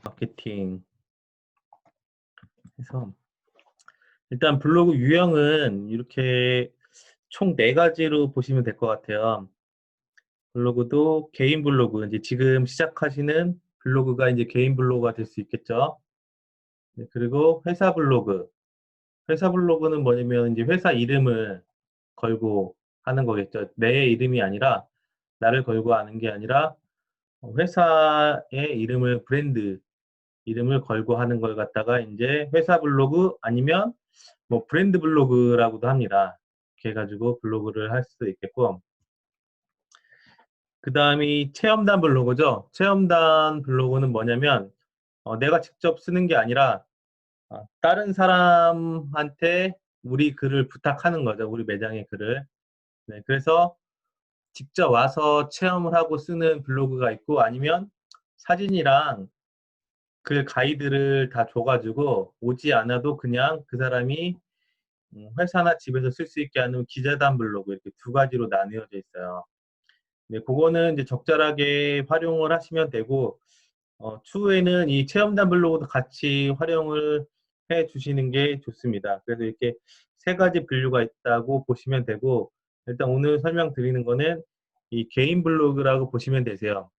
마케팅 해서 일단 블로그 유형은 이렇게 총 4 가지로 보시면 될 것 같아요. 블로그도 개인 블로그 인제 지금 시작하시는 블로그가 인제 개인 블로그가 될 수 있겠죠. 네, 그리고 회사 블로그. 회사 블로그는 뭐냐면 인제 회사 이름을 걸고 하는 거겠죠. 내 이름이 아니라 나를 걸고 하는 게 아니라 회사의 이름을 브랜드 이름을 걸고 하는 걸 갖다가 인제 회사 블로그 아니면 뭐 브랜드 블로그라고도 합니다. 이렇게 해 가지고 블로그를 할 수도 있겠고 그다음이 체험단 블로그죠. 체험단 블로그는 뭐냐면 내가 직접 쓰는 게 아니라 다른 사람한테 우리 글을 부탁하는 거죠, 우리 매장의 글을. 네, 그래서 직접 와서 체험을 하고 쓰는 블로그가 있고 아니면 사진이랑 글 가이드를 다 줘 가지고 오지 않아도 그냥 그 사람이 회사나 집에서 쓸 수 있게 하는 기자단 블로그 이렇게 2 가지로 나뉘어져 있어요. 네, 고거는 이제 적절하게 활용을 하시면 되고 추후에는 이 체험단 블로그도 같이 활용을 해 주시는 게 좋습니다. 그래서 이렇게 3 가지 분류가 있다고 보시면 되고 일단 오늘 설명드리는 거는 이 개인 블로그라고 보시면 되세요.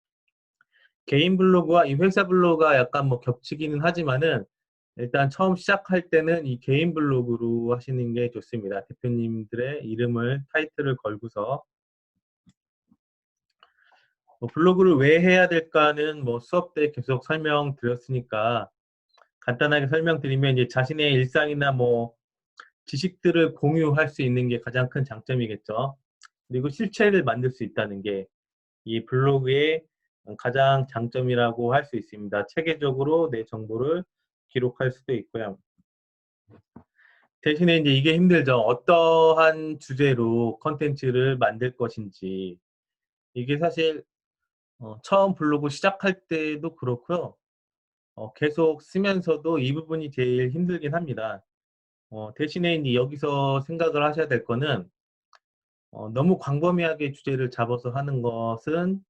개인 블로그와 이 회사 블로그가 약간 뭐 겹치기는 하지만은 일단 처음 시작할 때는 이 개인 블로그로 하시는 게 좋습니다. 대표님들의 이름을 타이틀을 걸고서 블로그를 왜 해야 될까는 뭐 수업 때 계속 설명드렸으니까 간단하게 설명드리면 이제 자신의 일상이나 뭐 지식들을 공유할 수 있는 게 가장 큰 장점이겠죠. 그리고 실체를 만들 수 있다는 게 이 블로그의 가장 장점이라고 할 수 있습니다. 체계적으로 내 정보를 기록할 수도 있고요. 대신에 인제 이게 힘들죠. 어떠한 주제로 콘텐츠를 만들 것인지. 이게 사실 처음 블로그 시작할 때도 그렇고요. 계속 쓰면서도 이 부분이 제일 힘들긴 합니다. 대신에 인제 여기서 생각을 하셔야 될 거는 너무 광범위하게 주제를 잡아서 하는 것은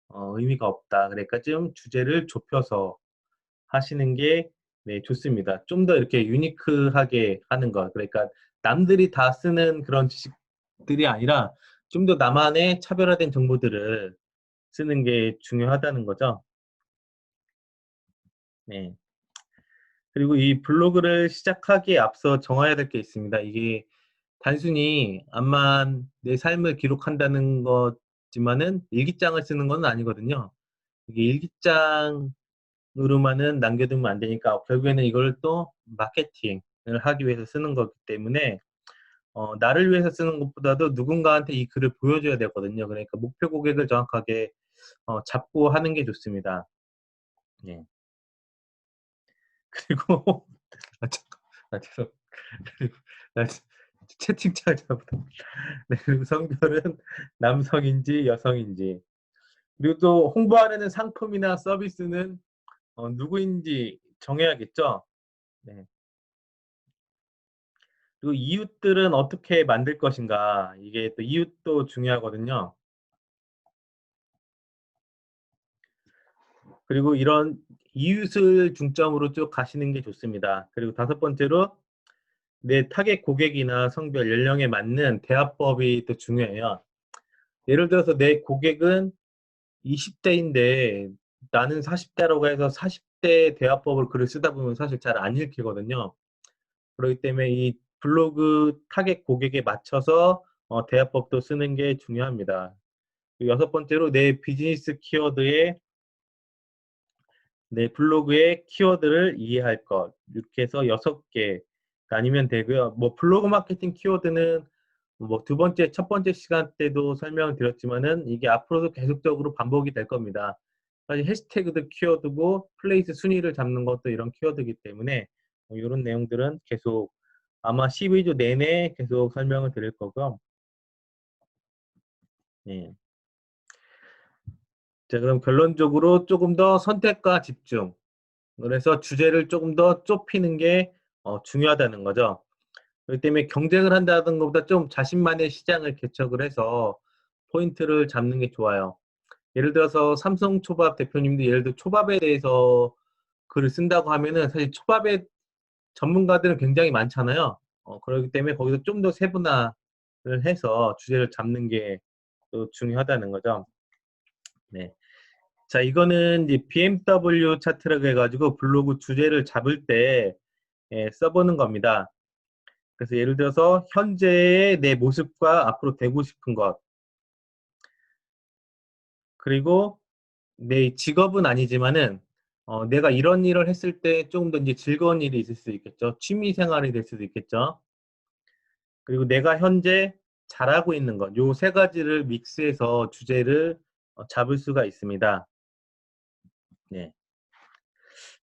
의미가 없다. 그러니까 좀 주제를 좁혀서 하시는 게 네, 좋습니다. 좀 더 이렇게 유니크하게 하는 것. 그러니까 남들이 다 쓰는 그런 지식들이 아니라 좀 더 나만의 차별화된 정보들을 쓰는 게 중요하다는 거죠. 네. 그리고 이 블로그를 시작하기에 앞서 정해야 될 게 있습니다. 이게 단순히 암만 내 삶을 기록한다는 거지만은 일기장을 쓰는 건 아니거든요. 이게 일기장으로만은 남겨두면 안 되니까 결국에는 이걸 또 마케팅을 하기 위해서 쓰는 거기 때문에 나를 위해서 쓰는 것보다도 누군가한테 이 글을 보여줘야 되거든요. 그러니까 목표 고객을 정확하게 잡고 하는 게 좋습니다. 네. 그리고 잠깐 죄송 그리고 나 채팅창을 잘못 네, 그리고 성별은 남성인지 여성인지 그리고 또 홍보하려는 상품이나 서비스는 누구인지 정해야겠죠. 네. 그리고 이웃들은 어떻게 만들 것인가 이게 또 이웃도 중요하거든요. 그리고 이런 이웃을 중점으로 쭉 가시는 게 좋습니다. 그리고 5 번째로 내 타겟 고객이나 성별, 연령에 맞는 대화법이 또 중요해요. 예를 들어서 내 고객은 20 대인데 나는 40 대라고 해서 40대 대화법을 글을 쓰다 보면 사실 잘 안 읽히거든요. 그렇기 때문에 이 블로그 타겟 고객에 맞춰서 대화법도 쓰는 게 중요합니다. 그리고 6 번째로 내 비즈니스 키워드에 내 블로그의 키워드를 이해할 것. 이렇게 해서 6개 나뉘면 되고요. 뭐 블로그 마케팅 키워드는 뭐 두 번째, 첫 번째 시간 때도 설명을 드렸지만은 이게 앞으로도 계속적으로 반복이 될 겁니다. 사실 해시태그도 키워드고 플레이스 순위를 잡는 것도 이런 키워드이기 때문에 요런 내용들은 계속 아마 12주 내내 계속 설명을 드릴 거고요. 예. 자, 그럼 결론적으로 쪼금 더 선택과 집중. 그래서 주제를 조금 더 좁히는 게 중요하다는 거죠. 그렇기 때문에 경쟁을 한다는 것보다 좀 자신만의 시장을 개척을 해서 포인트를 잡는 게 좋아요. 예를 들어서 삼성초밥 대표님도 예를 들어 초밥에 대해서 글을 쓴다고 하면은 사실 초밥의 전문가들은 굉장히 많잖아요. 그렇기 때문에 거기서 좀 더 세분화를 해서 주제를 잡는 게 또 중요하다는 거죠. 네. 자, 이거는 이제 BMW 차트라고 해가지고 블로그 주제를 잡을 때 써보는 겁니다. 그래서 예를 들어서 현재의 내 모습과 앞으로 되고 싶은 것, 그리고 내 직업은 아니지만은 내가 이런 일을 했을 때 조금 더 이제 즐거운 일이 있을 수 있겠죠. 취미 생활이 될 수도 있겠죠. 그리고 내가 현재 잘하고 있는 것, 요 세 가지를 믹스해서 주제를 잡을 수가 있습니다. 네.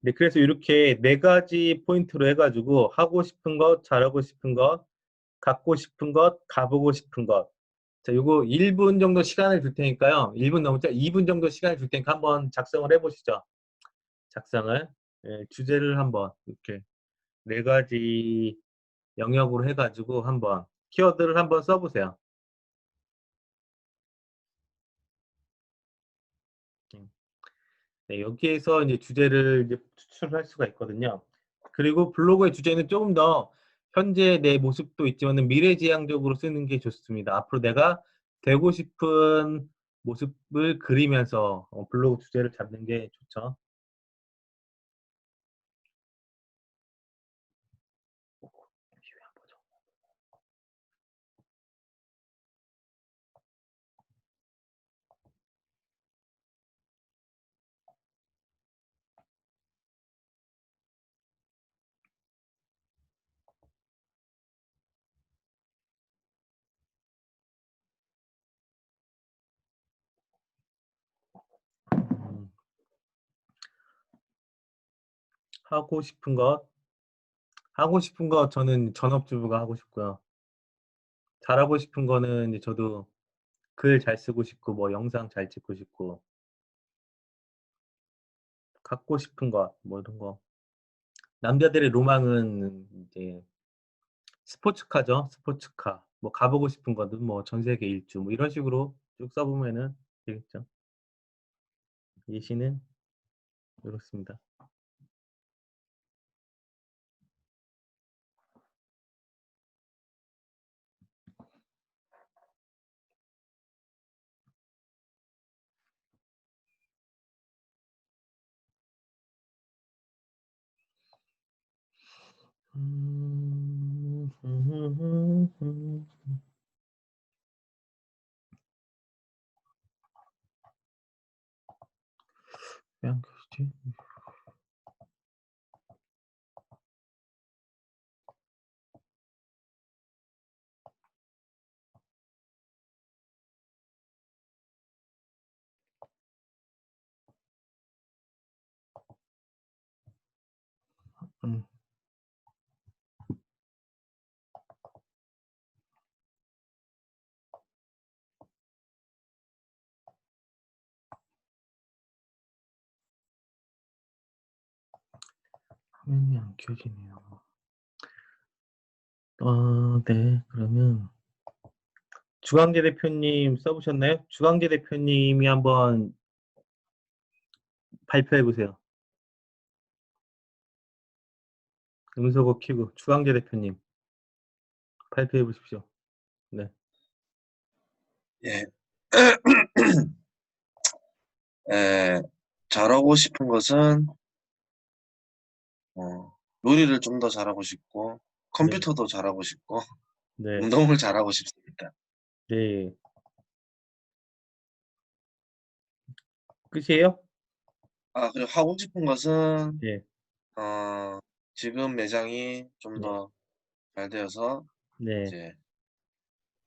네, 그래서 이렇게 네 가지 포인트로 해가지고 하고 싶은 것, 잘하고 싶은 것, 갖고 싶은 것, 가보고 싶은 것. 자, 요거 1분 정도 시간을 줄 테니까요. 1분 넘었죠? 2분 정도 시간을 줄 테니까 한번 작성을 해보시죠. 작성을. 예, 주제를 한번 이렇게 네 가지 영역으로 해가지고 한번 키워드를 한번 써보세요. 네, 여기에서 이제 주제를 이제 추출할 수가 있거든요. 그리고 블로그의 주제는 조금 더 현재 내 모습도 있지만 미래지향적으로 쓰는 게 좋습니다. 앞으로 내가 되고 싶은 모습을 그리면서 블로그 주제를 잡는 게 좋죠. 음, 하고 싶은 것, 하고 싶은 거 저는 전업주부가 하고 싶고요. 잘하고 싶은 거는 이제 저도 글 잘 쓰고 싶고 뭐 영상 잘 찍고 싶고 갖고 싶은 것 뭐 이런 거. 남자들의 로망은 이제 스포츠카죠. 스포츠카. 뭐 가보고 싶은 거는 뭐 전 세계 일주 뭐 이런 식으로 쭉 써보면은 되겠죠. 예시는 이렇습니다. 왜안 켜지지? 음, 화면이 안 켜지네요. 네. 그러면 주광재 대표님 써보셨나요? 주광재 대표님이 한번 발표해 보세요. 음소거 키고 주광재 대표님 발표해 보십시오. 네. 예. 에, 잘하고 싶은 것은 요리를 좀 더 잘하고 싶고 네. 컴퓨터도 잘하고 싶고 네. 운동을 잘하고 싶습니다. 네. 끝이에요? 아, 그리고 하고 싶은 것은 네. 어, 지금 매장이 좀 네. 더 잘 되어서 네. 이제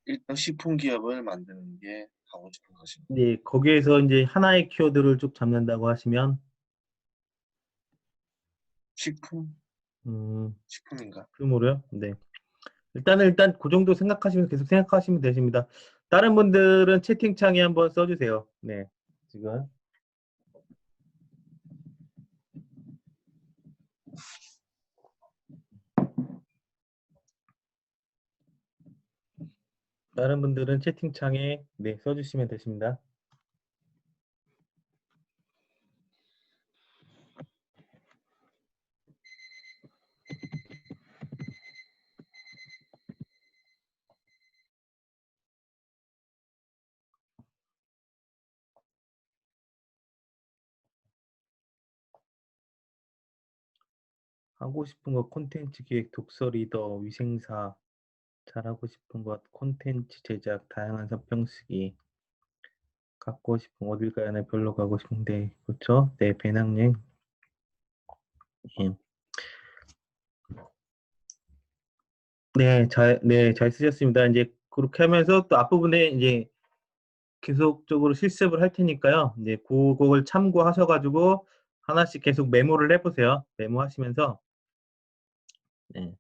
일등 식품 기업을 만드는 게 하고 싶은 것입니다. 네. 거기에서 이제 하나의 키워드를 쭉 잡는다고 하시면 식품? 음, 식품인가? 프로모로요? 네. 일단 그 정도 생각하시면 계속 생각하시면 되십니다. 다른 분들은 채팅창에 한번 써주세요. 네. 지금 다른 분들은 채팅창에 네, 써주시면 되십니다. 하고 싶은 거 콘텐츠 기획, 독서 리더, 위생사, 잘하고 싶은 것 콘텐츠 제작, 다양한 서평 쓰기, 갖고 싶은 어딜 가야 하나 별로 가고 싶은데 그렇죠? 네, 배낭여행. 예. 네, 잘 쓰셨습니다. 이제 그렇게 하면서 또 앞부분에 이제 계속적으로 실습을 할 테니까요. 이제 그걸 참고하셔 가지고 하나씩 계속 메모를 해 보세요. 메모하시면서 네.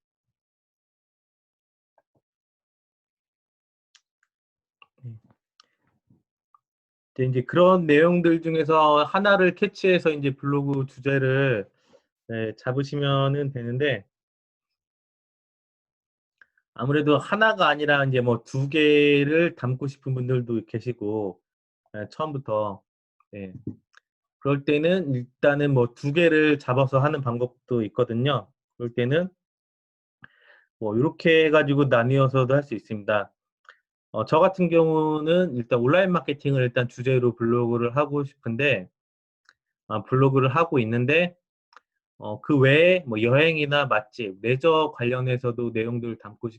네. 이제 그런 내용들 중에서 하나를 캐치해서 이제 블로그 주제를 네, 잡으시면은 되는데 아무래도 하나가 아니라 이제 뭐 두 개를 담고 싶은 분들도 계시고 예, 처음부터 예. 그럴 때는 일단은 뭐 두 개를 잡아서 하는 방법도 있거든요. 그럴 때는 뭐 요렇게 해 가지고 나뉘어서도 할 수 있습니다. 저 같은 경우는 일단 온라인 마케팅을 일단 주제로 블로그를 하고 싶은데 블로그를 하고 있는데 그 외에 뭐 여행이나 맛집, 레저 관련해서도 내용들을 담고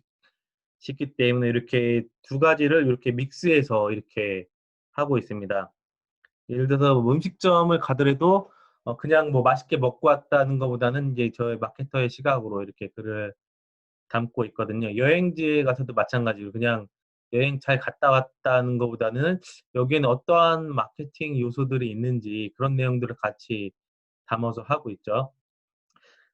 싶기 때문에 이렇게 두 가지를 이렇게 믹스해서 이렇게 하고 있습니다. 예를 들어서 뭐 음식점을 가더라도 그냥 뭐 맛있게 먹고 왔다는 것보다는 이제 저의 마케터의 시각으로 이렇게 글을 담고 있거든요. 여행지에 가서도 마찬가지로 그냥 여행 잘 갔다 왔다는 것보다는 여기에는 어떠한 마케팅 요소들이 있는지 그런 내용들을 같이 담아서 하고 있죠.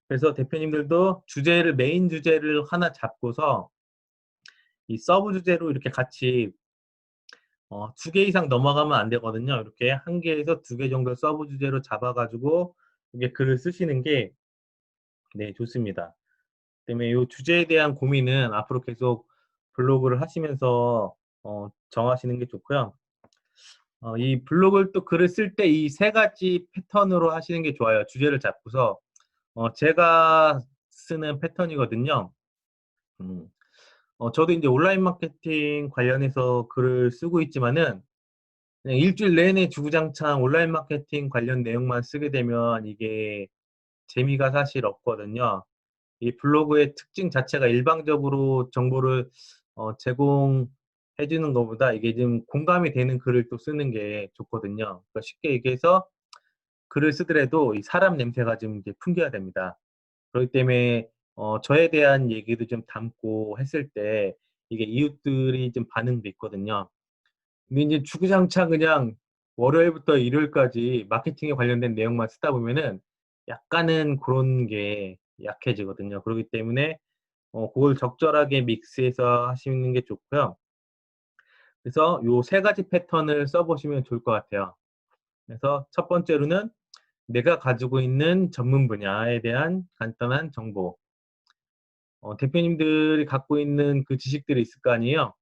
그래서 대표님들도 주제를 메인 주제를 하나 잡고서 이 서브 주제로 이렇게 같이 두 개 이상 넘어가면 안 되거든요. 이렇게 한 개에서 두 개 정도 서브 주제로 잡아 가지고 이게 글을 쓰시는 게 네 좋습니다. 때문에 요 주제에 대한 고민은 앞으로 계속 블로그를 하시면서 정하시는 게 좋고요. 이 블로그를 또 글을 쓸 때 이 세 가지 패턴으로 하시는 게 좋아요. 주제를 잡고서 제가 쓰는 패턴이거든요. 음. 저도 인제 온라인 마케팅 관련해서 글을 쓰고 있지만은 그냥 일주일 내내 주구장창 온라인 마케팅 관련 내용만 쓰게 되면 이게 재미가 사실 없거든요. 이 블로그의 특징 자체가 일방적으로 정보를 제공해 주는 것보다 이게 좀 공감이 되는 글을 또 쓰는 게 좋거든요. 그러니까 쉽게 얘기해서 글을 쓰더라도 이 사람 냄새가 좀 이제 풍겨야 됩니다. 그렇기 때문에 저에 대한 얘기도 좀 담고 했을 때 이게 이웃들이 좀 반응도 있거든요. 근데 인제 주구장창 그냥 월요일부터 일요일까지 마케팅에 관련된 내용만 쓰다 보면은 약간은 고런 게 약해지거든요. 그러기 때문에 고걸 적절하게 믹스해서 하시는 게 좋고요. 그래서 요 세 가지 패턴을 써 보시면 좋을 것 같아요. 그래서 첫 번째로는 내가 가지고 있는 전문 분야에 대한 간단한 정보. 대표님들이 갖고 있는 그 지식들이 있을 거 아니에요.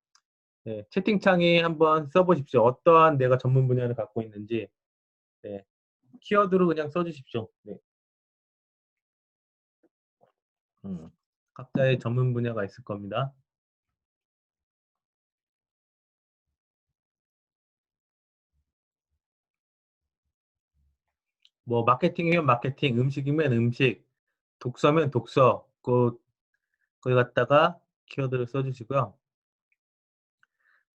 네. 채팅창에 한번 써 보십시오. 어떠한 내가 전문 분야를 갖고 있는지. 네. 키워드로 그냥 써 주십시오. 네. 음. 각자의 전문 분야가 있을 겁니다. 뭐 마케팅이면 마케팅, 음식이면 음식, 독서면 독서. 거기 갖다가 키워드를 써 주시고요.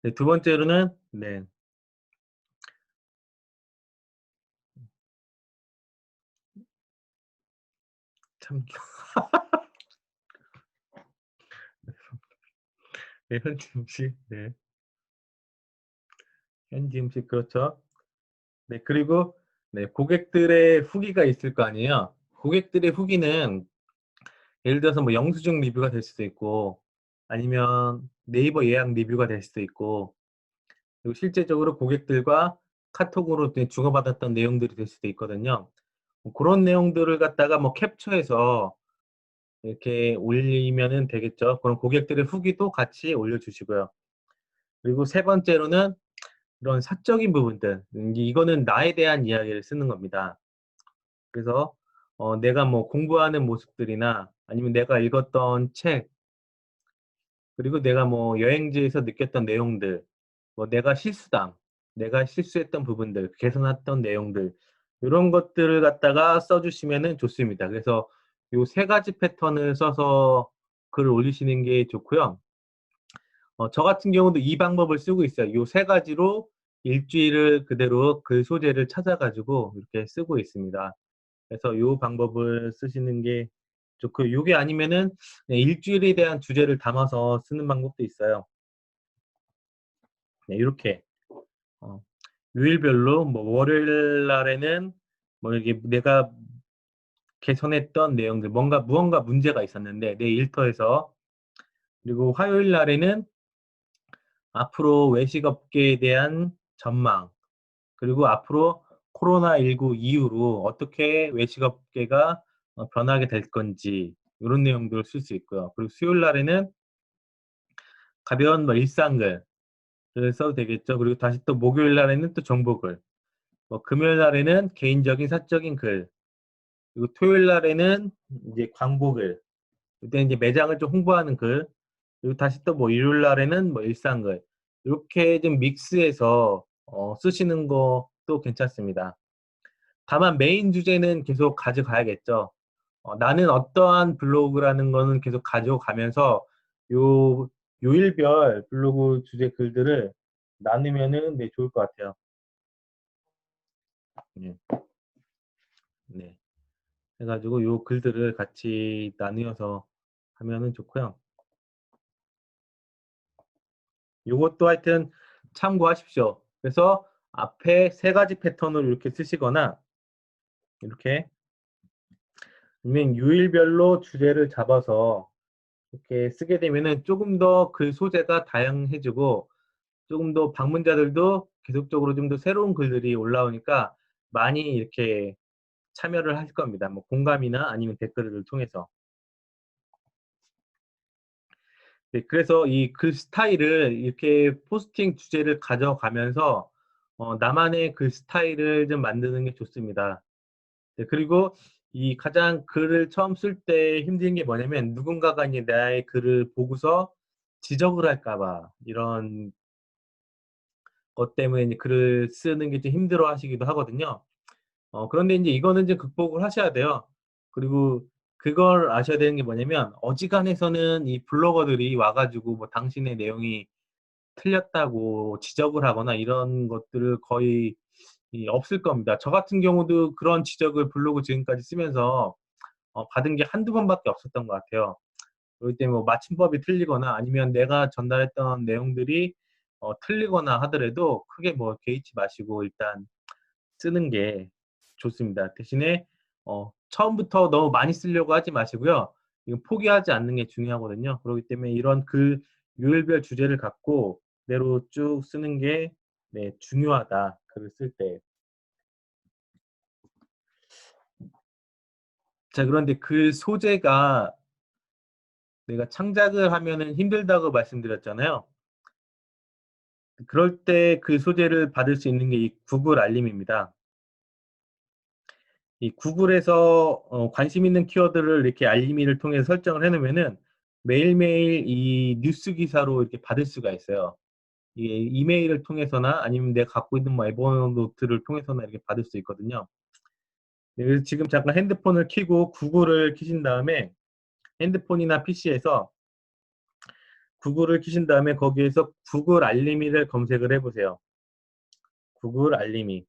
네, 두 번째로는 네. 참 네, 현지 음식. 네. 현지 음식 그렇죠. 네, 그리고 네, 고객들의 후기가 있을 거 아니에요. 고객들의 후기는 예를 들어서 뭐 영수증 리뷰가 될 수도 있고 아니면 네이버 예약 리뷰가 될 수도 있고 그리고 실제적으로 고객들과 카톡으로 이제 주고받았던 내용들이 될 수도 있거든요. 뭐 그런 내용들을 갖다가 뭐 캡처해서 이렇게 올리면은 되겠죠. 그럼 고객들의 후기도 같이 올려주시고요. 그리고 세 번째로는 이런 사적인 부분들, 이거는 나에 대한 이야기를 쓰는 겁니다. 그래서 내가 뭐 공부하는 모습들이나 아니면 내가 읽었던 책, 그리고 내가 뭐 여행지에서 느꼈던 내용들, 뭐 내가 실수담, 내가 실수했던 부분들, 개선했던 내용들, 요런 것들을 갖다가 써 주시면은 좋습니다. 그래서 요 세 가지 패턴을 써서 글을 올리시는 게 좋고요. 저 같은 경우도 이 방법을 쓰고 있어요. 요 세 가지로 일주일을 그대로 그 소재를 찾아가지고 이렇게 쓰고 있습니다. 그래서 요 방법을 쓰시는 게 좋고, 요게 아니면은 그냥 일주일에 대한 주제를 담아서 쓰는 방법도 있어요. 네, 이렇게 어, 요일별로 뭐 월요일 날에는 뭐 이게 내가 개선했던 내용들, 무언가 문제가 있었는데 내 일터에서, 그리고 화요일 날에는 앞으로 외식업계에 대한 전망, 그리고 앞으로 코로나19 이후로 어떻게 외식업계가 변하게 될 건지, 이런 내용들을 쓸 수 있고요. 그리고 수요일 날에는 가벼운 뭐 일상글 써도 되겠죠. 그리고 다시 또 목요일 날에는 또 정보글, 뭐 금요일 날에는 개인적인 사적인 글, 그리고 토요일 날에는 이제 광고글, 그때 이제 매장을 좀 홍보하는 글, 그리고 다시 또 뭐 일요일 날에는 뭐 일상글, 이렇게 좀 믹스해서 쓰시는 것도 괜찮습니다. 다만 메인 주제는 계속 가져가야겠죠. 나는 어떠한 블로그라는 거는 계속 가져가면서 요 요일별 블로그 주제 글들을 나누면은 네, 좋을 것 같아요. 네. 네. 해가지고 요 글들을 같이 나누어서 하면은 좋고요. 요것도 하여튼 참고하십시오. 그래서 앞에 세 가지 패턴을 이렇게 쓰시거나, 이렇게 아니면 요일별로 주제를 잡아서 이렇게 쓰게 되면은 조금 더 글 소재가 다양해지고, 조금 더 방문자들도 계속적으로 좀 더 새로운 글들이 올라오니까 많이 이렇게 참여를 할 겁니다. 뭐 공감이나 아니면 댓글을 통해서. 네, 그래서 이 글 스타일을 이렇게 포스팅 주제를 가져가면서 나만의 글 스타일을 좀 만드는 게 좋습니다. 네, 그리고 이 가장 글을 처음 쓸 때 힘든 게 뭐냐면, 누군가가 이제 나의 글을 보고서 지적을 할까 봐, 이런 것 때문에 이제 글을 쓰는 게 좀 힘들어 하시기도 하거든요. 그런데 이제 이거는 이제 극복을 하셔야 돼요. 그리고 그걸 아셔야 되는 게 뭐냐면, 어지간해서는 이 블로거들이 와 가지고 뭐 당신의 내용이 틀렸다고 지적을 하거나 이런 것들을 거의 없을 겁니다. 저 같은 경우도 그런 지적을 블로그 지금까지 쓰면서 받은 게 한두 번밖에 없었던 것 같아요. 그렇기 때문에 뭐 맞춤법이 틀리거나 아니면 내가 전달했던 내용들이 틀리거나 하더라도 크게 뭐 개의치 마시고 일단 쓰는 게 좋습니다. 대신에 처음부터 너무 많이 쓰려고 하지 마시고요. 이건 포기하지 않는 게 중요하거든요. 그렇기 때문에 이런 글 요일별 주제를 갖고 그대로 쭉 쓰는 게 네, 중요하다. 글을 쓸 때. 자, 그런데 글 소재가 내가 창작을 하면은 힘들다고 말씀드렸잖아요. 그럴 때 그 소재를 받을 수 있는 게 이 구글 알림입니다. 이 구글에서 관심 있는 키워드를 이렇게 알림이를 통해서 설정을 해 놓으면은 매일매일 이 뉴스 기사로 이렇게 받을 수가 있어요. 이게 이메일을 통해서나 아니면 내가 갖고 있는 뭐 에버노트를 통해서나 이렇게 받을 수 있거든요. 네, 그래서 지금 잠깐 핸드폰을 켜고 구글을 켜신 다음에, 핸드폰이나 PC에서 구글을 켜신 다음에 거기에서 구글 알림이를 검색을 해 보세요. 구글 알림이.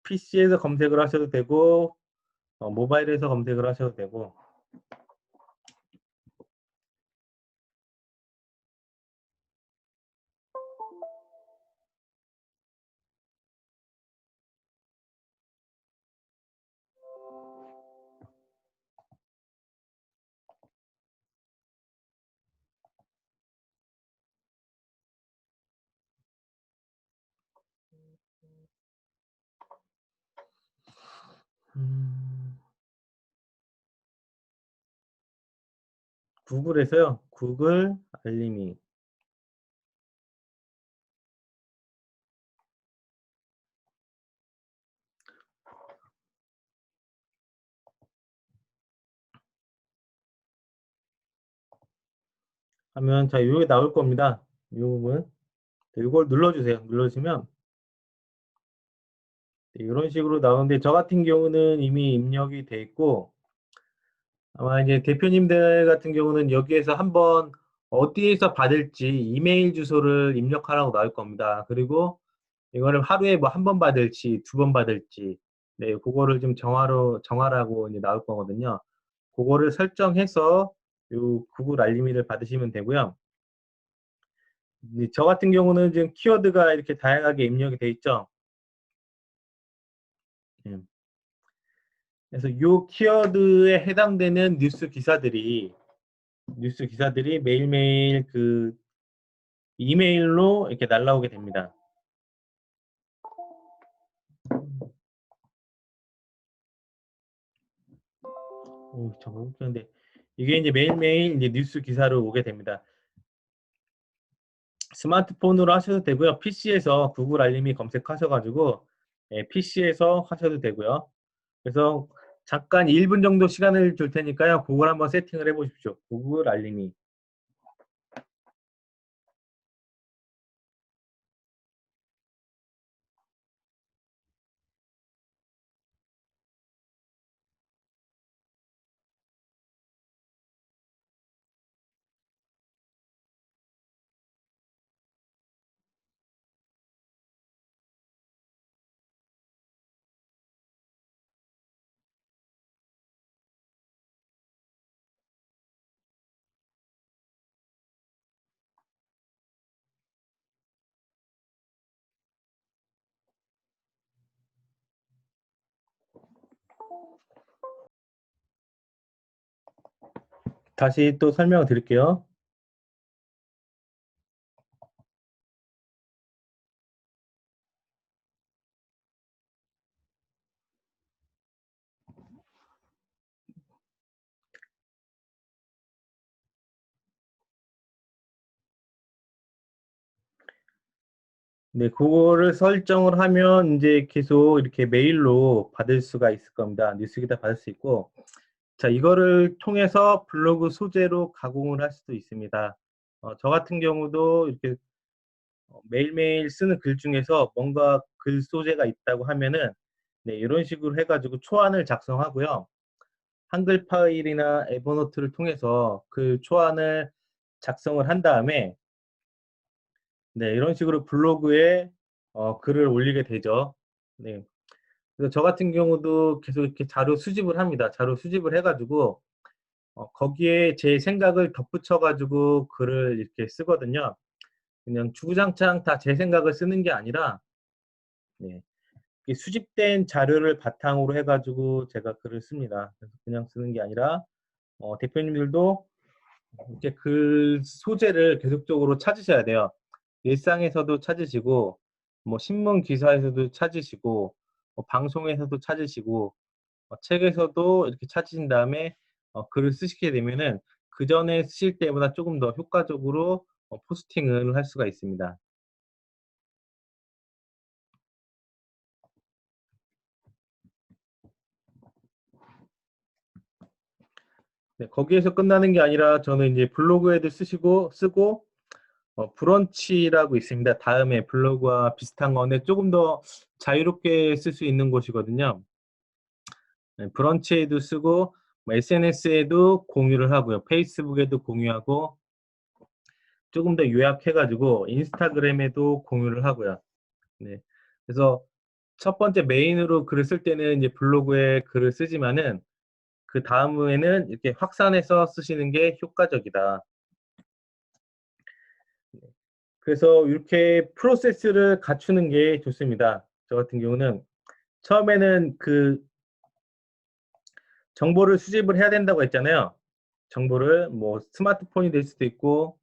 PC에서 검색을 하셔도 되고 모바일에서 검색을 하셔도 되고. 음, 구글에서요. 구글 알림이 하면 자, 요게 나올 겁니다. 요 부분. 네, 요걸 눌러주세요. 눌러주시면 이런 식으로 나오는데 저 같은 경우는 이미 입력이 돼 있고 아마 이제 대표님들 같은 경우는 여기에서 한번 어디에서 받을지 이메일 주소를 입력하라고 나올 겁니다. 그리고 이거를 하루에 뭐 한 번 받을지 두 번 받을지 네, 그거를 좀 정하라고 이제 나올 거거든요. 그거를 설정해서 요 구글 알림이를 받으시면 되고요. 저 같은 경우는 지금 키워드가 이렇게 다양하게 입력이 돼 있죠. 예. 그래서 요 키워드에 해당되는 뉴스 기사들이 매일매일 그 이메일로 이렇게 날라오게 됩니다. 잠깐 웃겼는데 이게 이제 매일매일 이제 뉴스 기사로 오게 됩니다. 스마트폰으로 하셔도 되고요. PC에서 구글 알림이 검색하셔가지고 예, PC에서 하셔도 되고요. 그래서 잠깐 1분 정도 시간을 줄 테니까요. 그걸 한번 세팅을 해보십시오. 구글 알림이. 다시 또 설명을 드릴게요. 네, 그거를 설정을 하면 이제 계속 이렇게 메일로 받을 수가 있을 겁니다. 뉴스기다 받을 수 있고. 자, 이거를 통해서 블로그 소재로 가공을 할 수도 있습니다. 저 같은 경우도 이렇게 매일매일 쓰는 글 중에서 뭔가 글 소재가 있다고 하면은 네, 이런 식으로 해가지고 초안을 작성하고요. 한글 파일이나 에버노트를 통해서 그 초안을 작성을 한 다음에 네, 이런 식으로 블로그에 글을 올리게 되죠. 네. 그래서 저 같은 경우도 계속 이렇게 자료 수집을 합니다. 자료 수집을 해가지고 거기에 제 생각을 덧붙여가지고 글을 이렇게 쓰거든요. 그냥 주구장창 다 제 생각을 쓰는 게 아니라 네, 수집된 자료를 바탕으로 해가지고 제가 글을 씁니다. 그래서 그냥 쓰는 게 아니라 대표님들도 이렇게 글 소재를 계속적으로 찾으셔야 돼요. 일상에서도 찾으시고, 뭐 신문 기사에서도 찾으시고, 방송에서도 찾으시고, 책에서도 이렇게 찾으신 다음에 글을 쓰시게 되면은 그 전에 쓰실 때보다 조금 더 효과적으로 포스팅을 할 수가 있습니다. 네, 거기에서 끝나는 게 아니라 저는 이제 블로그에도 쓰고 브런치라고 있습니다. 다음에 블로그와 비슷한 건데 조금 더 자유롭게 쓸 수 있는 곳이거든요. 네, 브런치에도 쓰고 SNS에도 공유를 하고요. 페이스북에도 공유하고 조금 더 요약해가지고 인스타그램에도 공유를 하고요. 네. 그래서 첫 번째 메인으로 글을 쓸 때는 이제 블로그에 글을 쓰지만은 그 다음에는 이렇게 확산해서 쓰시는 게 효과적이다. 그래서 이렇게 프로세스를 갖추는 게 좋습니다. 저 같은 경우는 처음에는 그 정보를 수집을 해야 된다고 했잖아요. 정보를 뭐 스마트폰이 될 수도 있고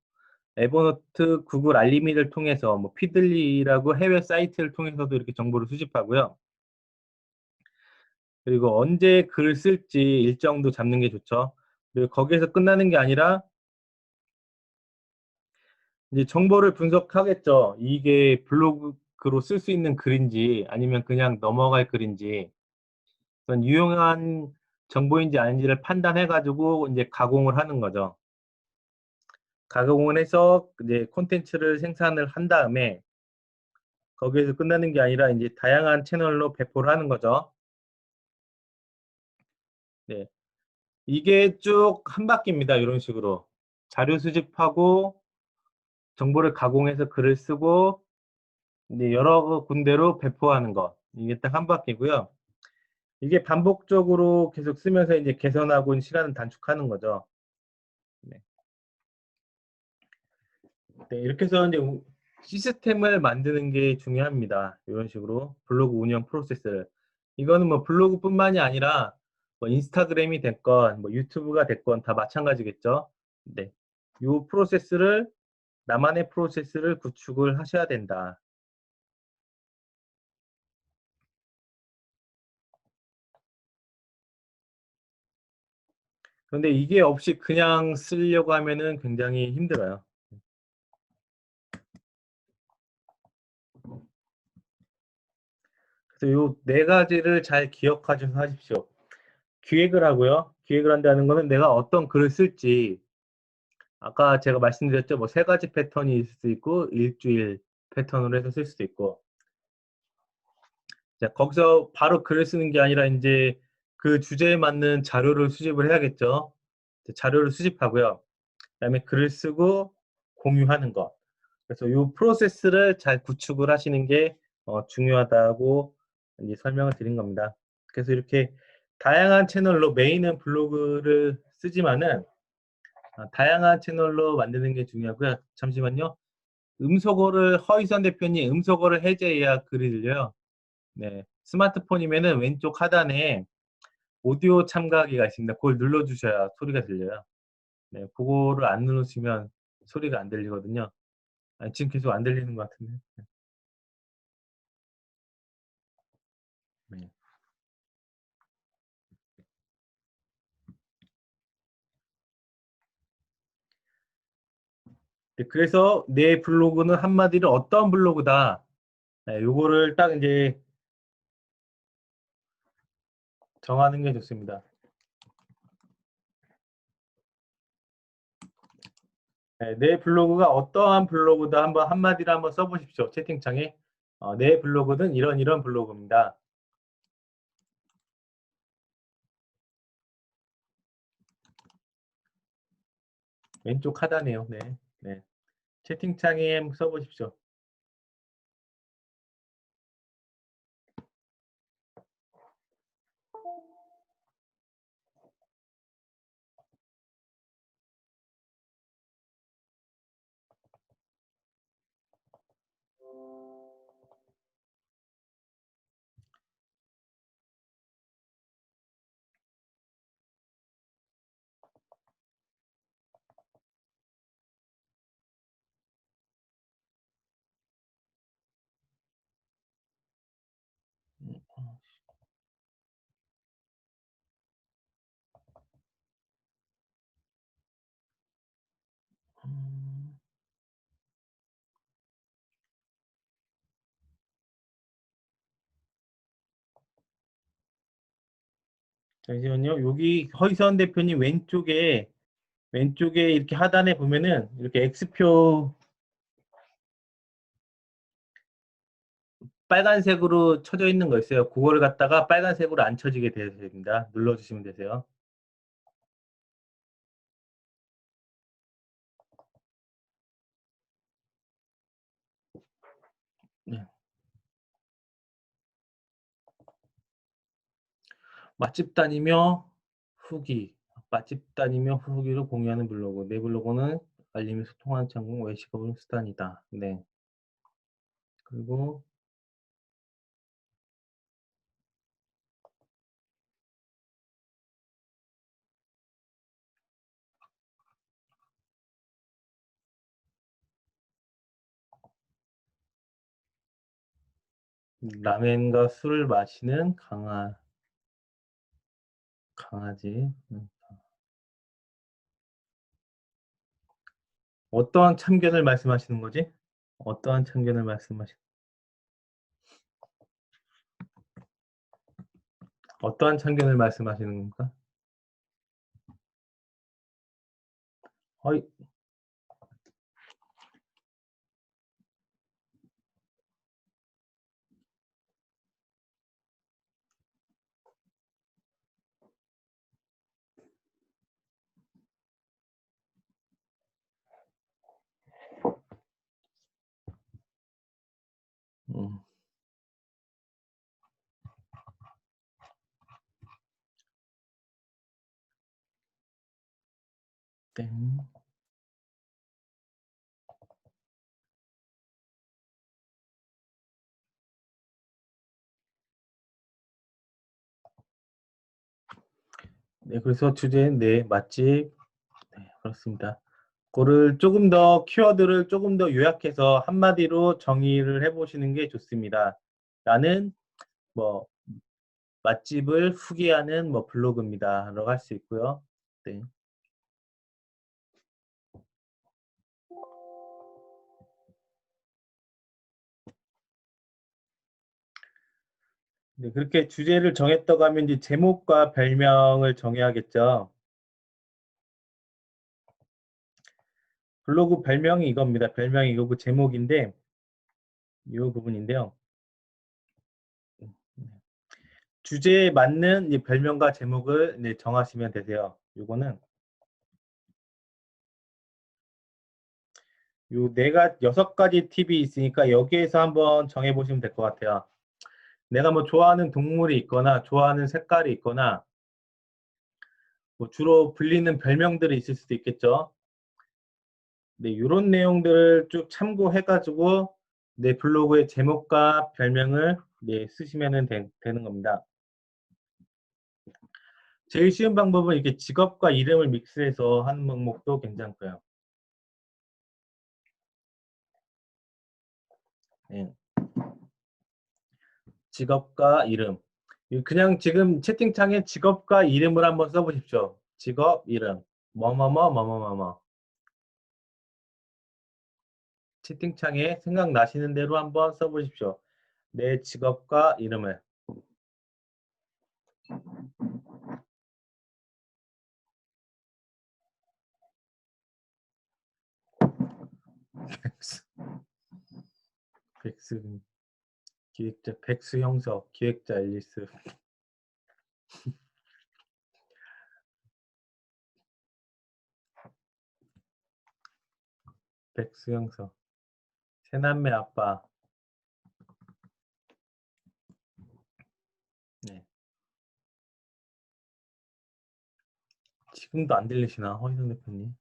에버노트, 구글 알림이를 통해서 뭐 피들리라고 해외 사이트를 통해서도 이렇게 정보를 수집하고요. 그리고 언제 글을 쓸지 일정도 잡는 게 좋죠. 그리고 거기에서 끝나는 게 아니라 이제 정보를 분석하겠죠. 이게 블로그로 쓸 수 있는 글인지 아니면 그냥 넘어갈 글인지 그런 유용한 정보인지 아닌지를 판단해가지고 이제 가공을 하는 거죠. 가공을 해서 이제 콘텐츠를 생산을 한 다음에 거기에서 끝나는 게 아니라 이제 다양한 채널로 배포를 하는 거죠. 네. 이게 쭉 한 바퀴입니다. 이런 식으로. 자료 수집하고 정보를 가공해서 글을 쓰고 이제 여러 군데로 배포하는 거. 이게 딱 한 바퀴고요. 이게 반복적으로 계속 쓰면서 이제 개선하고 시간을 단축하는 거죠. 네. 네, 이렇게 해서 이제 시스템을 만드는 게 중요합니다. 이런 식으로 블로그 운영 프로세스를. 이거는 뭐 블로그뿐만이 아니라 뭐 인스타그램이 됐건 뭐 유튜브가 됐건 다 마찬가지겠죠. 네. 이 프로세스를 나만의 프로세스를 구축을 하셔야 된다. 그런데 이게 없이 그냥 쓰려고 하면은 굉장히 힘들어요. 그래서 요 네 가지를 잘 기억하셔서 하십시오. 기획을 하고요. 기획을 한다는 거는 내가 어떤 글을 쓸지 아까 제가 말씀드렸죠. 뭐 세 가지 패턴이 있을 수 있고 일주일 패턴으로 해서 쓸 수도 있고. 자, 거기서 바로 글을 쓰는 게 아니라 이제 그 주제에 맞는 자료를 수집을 해야겠죠. 자료를 수집하고요. 그다음에 글을 쓰고 공유하는 것. 그래서 이 프로세스를 잘 구축을 하시는 게 중요하다고 이제 설명을 드린 겁니다. 그래서 이렇게 다양한 채널로 메인은 블로그를 쓰지만은 다양한 채널로 만드는 게 중요하고요. 잠시만요. 음소거를 허희선 대표님 음소거를 해제해야 글이 들려요. 네. 스마트폰이면은 왼쪽 하단에 오디오 참가하기가 있습니다. 그걸 눌러주셔야 소리가 들려요. 네. 그거를 안 누르시면 소리가 안 들리거든요. 아, 지금 계속 안 들리는 것 같은데. 네. 네, 그래서 내 블로그는 한마디로 어떤 블로그다. 네, 요거를 딱 이제 정하는 게 좋습니다. 네, 내 블로그가 어떠한 블로그다 한번 한마디로 한번 써보십시오. 채팅창에. 내 블로그는 이런 이런 블로그입니다. 왼쪽 하단에요. 네. 네. 채팅창에 써보십시오. 음, 잠시만요. 여기 허이선 대표님 왼쪽에 이렇게 하단에 보면은 이렇게 X표 빨간색으로 쳐져 있는 거 있어요. 그거를 갖다가 빨간색으로 안 쳐지게 됩니다. 눌러주시면 되세요. 네. 맛집 다니며 후기. 맛집 다니며 후기를 공유하는 블로그. 내 블로그는 알림이 소통하는 창구 외식업은 수단이다. 네. 그리고 라멘과 술을 마시는 강아지. 어떠한 참견을 말씀하시는 거지? 어떠한 참견을 어떠한 참견을 말씀하시는 겁니까? 어이, 네. 네, 그래서 주제는 네, 맛집. 네, 그렇습니다. 그거를 조금 더 키워드를 조금 더 요약해서 한마디로 정의를 해보시는 게 좋습니다. 나는 뭐 맛집을 후기하는 뭐 블로그입니다라고 할 수 있고요. 네. 네, 그렇게 주제를 정했다고 하면 이제 제목과 별명을 정해야겠죠. 블로그 별명이 이겁니다. 별명이 이거고 제목인데 이 부분인데요. 주제에 맞는 이제 별명과 제목을 이제 정하시면 되세요. 요거는 요 네가 6가지 팁이 있으니까 여기에서 한번 정해 보시면 될 것 같아요. 내가 뭐 좋아하는 동물이 있거나 좋아하는 색깔이 있거나 뭐 주로 불리는 별명들이 있을 수도 있겠죠. 네, 요런 내용들을 쭉 참고해 가지고 내 블로그의 제목과 별명을 네, 쓰시면 되는 겁니다. 제일 쉬운 방법은 이렇게 직업과 이름을 믹스해서 하는 방법도 괜찮고요. 네. 직업과 이름. 그냥 지금 채팅창에 직업과 이름을 한번 써보십시오. 직업, 이름. 뭐뭐뭐, 뭐뭐뭐뭐. 채팅창에 생각나시는 대로 한번 써보십시오. 내 직업과 이름을. 백수, 백수, 기획자, 백수 형석, 기획자 앨리스. 백수 형석. 새남매 아빠. 네. 지금도 안 들리시나, 허희선 대표님?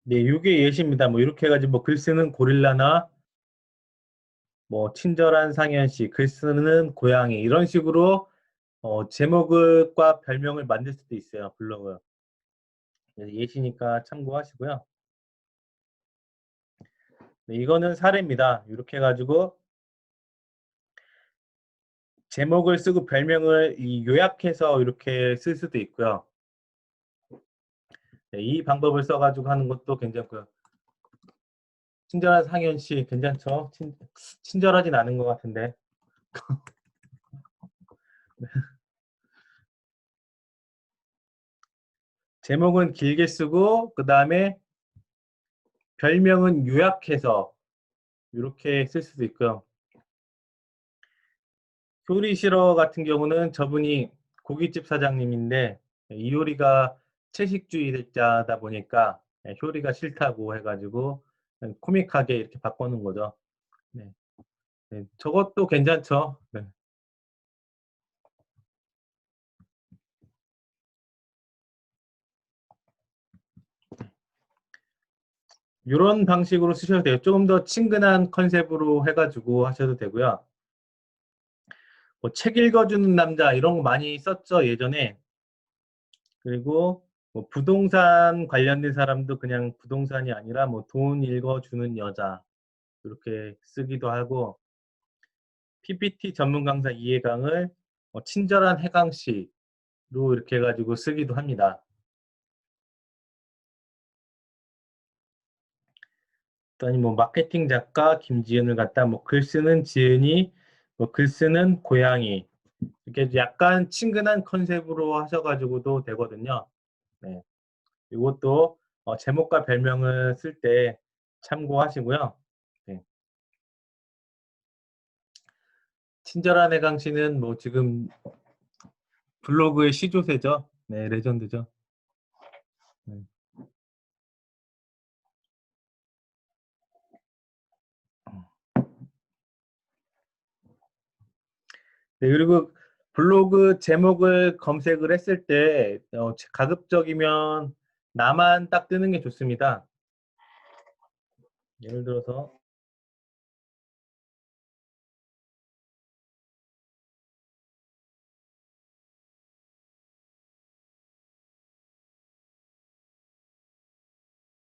네, 요게 예시입니다. 뭐, 이렇게 해가지고, 뭐, 글 쓰는 고릴라나, 뭐, 친절한 상현 씨, 글 쓰는 고양이, 이런 식으로, 제목과 별명을 만들 수도 있어요, 블로그. 그래서 예시니까 참고하시고요. 네, 이거는 사례입니다. 이렇게 해가지고, 제목을 쓰고 별명을 요약해서 이렇게 쓸 수도 있고요. 네, 이 방법을 써가지고 하는 것도 괜찮고요. 친절한 상현 씨 괜찮죠? 친절하진 않은 것 같은데. 제목은 길게 쓰고 그 다음에 별명은 요약해서 이렇게 쓸 수도 있고요. 효리 싫어 같은 경우는 저분이 고깃집 사장님인데 이효리가 채식주의자다 보니까 효리가 싫다고 해가지고 코믹하게 이렇게 바꿔놓은 거죠. 네. 네, 저것도 괜찮죠. 네. 이런 방식으로 쓰셔도 돼요. 조금 더 친근한 컨셉으로 해가지고 하셔도 되고요. 뭐 책 읽어주는 남자 이런 거 많이 썼죠, 예전에. 그리고 뭐 부동산 관련된 사람도 그냥 부동산이 아니라 뭐 돈 읽어주는 여자 이렇게 쓰기도 하고 PPT 전문 강사 이해강을 친절한 해강 씨로 이렇게 해가지고 쓰기도 합니다. 또 아니 뭐 마케팅 작가 김지은을 갖다 뭐 글 쓰는 지은이 뭐 글 쓰는 고양이 이렇게 약간 친근한 컨셉으로 하셔가지고도 되거든요. 네. 이것도 제목과 별명을 쓸 때 참고하시고요. 네. 친절한 해강 씨는 뭐 지금 블로그의 시조세죠. 네, 레전드죠. 네. 네, 그리고 블로그 제목을 검색을 했을 때 가급적이면 나만 딱 뜨는 게 좋습니다. 예를 들어서